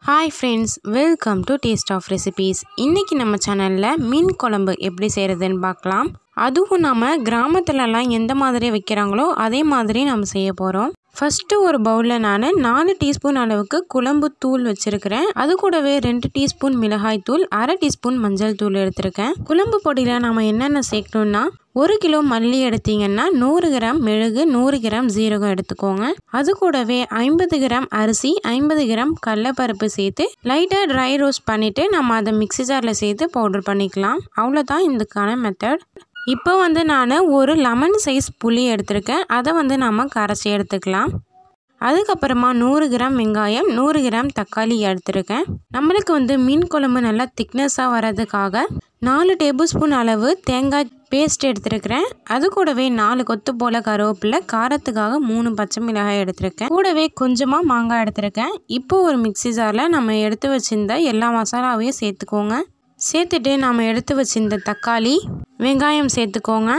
Hi friends, welcome to Taste of Recipes. இன்னைக்கு நம்ம சேனல்ல மீன் குழம்பு எப்படி செய்யறதுன்னு பார்க்கலாம். அதுவும் நாம கிராமத்துலலாம் எந்த மாதிரி வைக்கறாங்களோ அதே மாதிரி நாம செய்ய போறோம். ஃபர்ஸ்ட் ஒரு பவுல்ல நான் 4 டீஸ்பூன் அளவுக்கு குழம்பு தூள் வச்சிருக்கேன். அது கூடவே 2 டீஸ்பூன் மிளகாய் தூள், 1/2 டீஸ்பூன் மஞ்சள் தூள் எடுத்துருக்கேன். குழம்பு பொடியில நாம என்னென்ன சேர்க்கணும்னா 1 கிலோ மல்லி எடுத்தீங்கன்னா 100 கிராம் மிளகு, 100 கிராம் ஜீரகம் எடுத்துக்கோங்க. அது கூடவே 50 கிராம் அரிசி, 50 கிராம் கடலைப்பருப்பு சேர்த்து லைட்டா ட்ரை ரோஸ்ட் பண்ணிட்டு நம்ம அதை மிக்ஸி ஜார்ல சேர்த்து பவுடர் பண்ணிக்கலாம். அவ்வளோதான் இதுக்கான மெத்தட். இப்போ நான் ஒரு லெமன் சைஸ் புளி எடுத்திருக்கேன். அதை நாம கரைச்சி எடுத்துக்கலாம். அதுக்கப்புறமா 100 கிராம் வெங்காயம், 100 கிராம் தக்காளி எடுத்திருக்கேன். நம்மளுக்கு மீன் குழம்பு நல்லா திக்னஸாக வர்றதுக்காக 4 டேபிள் ஸ்பூன் அளவு தேங்காய் பேஸ்ட் எடுத்துருக்கிறேன். அது கூடவே 4 கொத்து போல கருவேப்பிலை, காரத்துக்காக 3 பச்சை மிளகாய் எடுத்திருக்கேன். கூடவே கொஞ்சமாக மாங்காய் எடுத்திருக்கேன். இப்போ ஒரு மிக்ஸி ஜாரில் நம்ம எடுத்து வச்சிருந்த எல்லா மசாலாவையும் சேர்த்துக்கோங்க. சேர்த்துட்டு நாம் எடுத்து வச்சிருந்த தக்காளி, வெங்காயம் சேர்த்துக்கோங்க.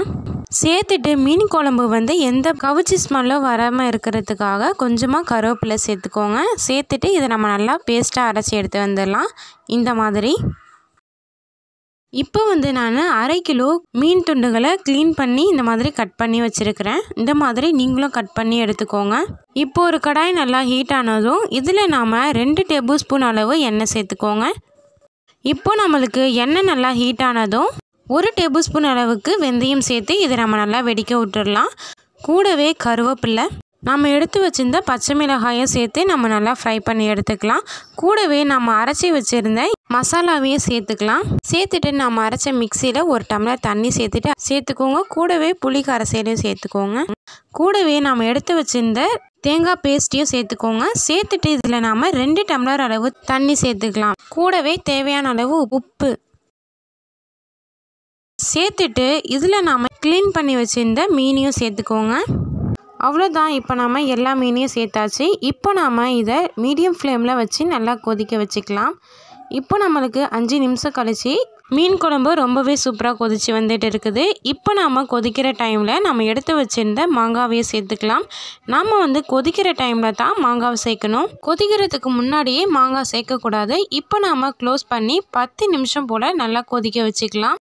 சேர்த்துட்டு மீன் குழம்பு எந்த கவுச்சி ஸ்மெல்லும் வராமல் இருக்கிறதுக்காக கொஞ்சமாக கருவேப்பிலை சேர்த்துக்கோங்க. சேர்த்துட்டு இதை நம்ம நல்லா பேஸ்ட்டாக அரைச்சி எடுத்து வந்துடலாம். இந்த மாதிரி இப்போ நான் 1/2 கிலோ மீன் துண்டுகளை க்ளீன் பண்ணி இந்த மாதிரி கட் பண்ணி வச்சுருக்கிறேன். இந்த மாதிரி நீங்களும் கட் பண்ணி எடுத்துக்கோங்க. இப்போ ஒரு கடாய் நல்லா ஹீட் ஆனதும் இதில் நாம் 2 டேபிள் ஸ்பூன் அளவு எண்ணெய் சேர்த்துக்கோங்க. இப்போ நம்மளுக்கு எண்ணெய் நல்லா ஹீட் ஆனதும் 1 டேபிள் ஸ்பூன் அளவுக்கு வெந்தயம் சேர்த்து இதை நம்ம நல்லா வெடிக்க விட்டுடலாம். கூடவே கருவேப்பிலை, நம்ம எடுத்து வச்சிருந்த பச்சை மிளகாயை சேர்த்து நம்ம நல்லா ஃப்ரை பண்ணி எடுத்துக்கலாம். கூடவே நம்ம அரைச்சி வச்சுருந்த மசாலாவையும் சேர்த்துக்கலாம். சேர்த்துட்டு நம்ம அரைச்ச மிக்சியில் 1 டம்ளர் தண்ணி சேர்த்துக்கோங்க. கூடவே புளி கரைசலையும் சேர்த்துக்கோங்க. கூடவே நம்ம எடுத்து வச்சிருந்த தேங்காய் பேஸ்ட்டையும் சேர்த்துக்கோங்க. சேர்த்துட்டு இதில் நாம் 2 டம்ளர் அளவு தண்ணி சேர்த்துக்கலாம். கூடவே தேவையான அளவு உப்பு சேர்த்துட்டு இதில் நாம் க்ளீன் பண்ணி வச்சிருந்த மீனையும் சேர்த்துக்கோங்க. அவ்வளோதான். இப்போ நாம் எல்லா மீனையும் சேர்த்தாச்சு. இப்போ நாம் இதை மீடியம் ஃப்ளேமில் வச்சு நல்லா கொதிக்க வச்சுக்கலாம். இப்போ நம்மளுக்கு 5 நிமிஷம் கழிச்சு மீன் குழம்பு ரொம்பவே சூப்பராக கொதிச்சு வந்துட்டு இருக்குது. இப்போ நாம் கொதிக்கிற டைமில் நம்ம எடுத்து வச்சிருந்த மாங்காவையே சேர்த்துக்கலாம். நாம் கொதிக்கிற டைமில் தான் மாங்காவை சேர்க்கணும். கொதிக்கிறதுக்கு முன்னாடியே மாங்காய் சேர்க்கக்கூடாது. இப்போ நாம் க்ளோஸ் பண்ணி 10 நிமிஷம் போல் நல்லா கொதிக்க வச்சுக்கலாம்.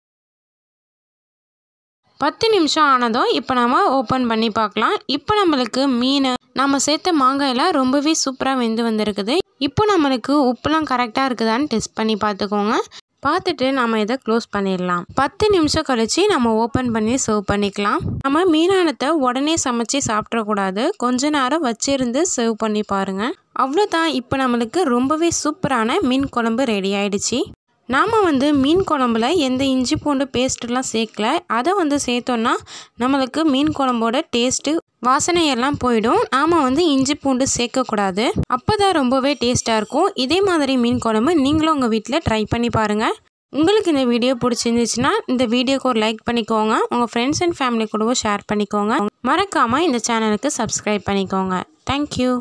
10 நிமிஷம் ஆனதும் இப்போ நம்ம ஓப்பன் பண்ணி பார்க்கலாம். இப்போ நம்மளுக்கு மீன் நம்ம சேர்த்த மாங்காயெல்லாம் ரொம்பவே சூப்பராக வெந்து வந்திருக்குது. இப்போ நம்மளுக்கு உப்புலாம் கரெக்டாக இருக்குதான்னு டெஸ்ட் பண்ணி பார்த்துக்கோங்க. பார்த்துட்டு நம்ம இதை க்ளோஸ் பண்ணிடலாம். 10 நிமிஷம் கழிச்சு நம்ம ஓப்பன் பண்ணி சர்வ் பண்ணிக்கலாம். நம்ம மீனானத்தை உடனே சமைச்சு சாப்பிட்றக்கூடாது. கொஞ்ச நேரம் வச்சிருந்து சர்வ் பண்ணி பாருங்கள். அவ்வளோதான். இப்போ நம்மளுக்கு ரொம்பவே சூப்பரான மீன் குழம்பு ரெடி ஆயிடுச்சு. நாம் மீன் குழம்புல எந்த இஞ்சி பூண்டு பேஸ்ட்டுலாம் சேர்க்கல. அதை சேர்த்தோன்னா நம்மளுக்கு மீன் குழம்போட டேஸ்ட்டு வாசனையெல்லாம் போயிடும். நாம் இஞ்சி பூண்டு சேர்க்கக்கூடாது. அப்போ தான் ரொம்பவே டேஸ்ட்டாக இருக்கும். இதே மாதிரி மீன் குழம்பு நீங்களும் உங்கள் வீட்டில் ட்ரை பண்ணி பாருங்கள். உங்களுக்கு இந்த வீடியோ பிடிச்சிருந்துச்சுன்னா இந்த வீடியோக்கு ஒரு லைக் பண்ணிக்கோங்க. உங்கள் ஃப்ரெண்ட்ஸ் அண்ட் ஃபேமிலி கூடவும் ஷேர் பண்ணிக்கோங்க. மறக்காமல் இந்த சேனலுக்கு சப்ஸ்கிரைப் பண்ணிக்கோங்க. தேங்க்யூ.